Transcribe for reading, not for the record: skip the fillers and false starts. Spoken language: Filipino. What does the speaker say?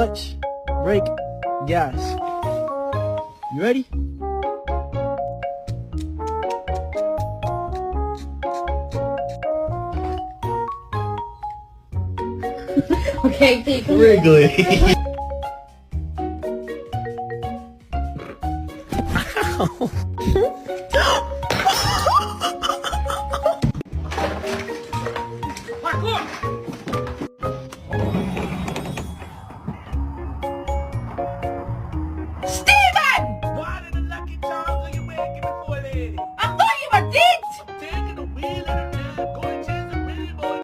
Clutch, brake, gas. You ready? Okay, take it. Wrigley. Ow.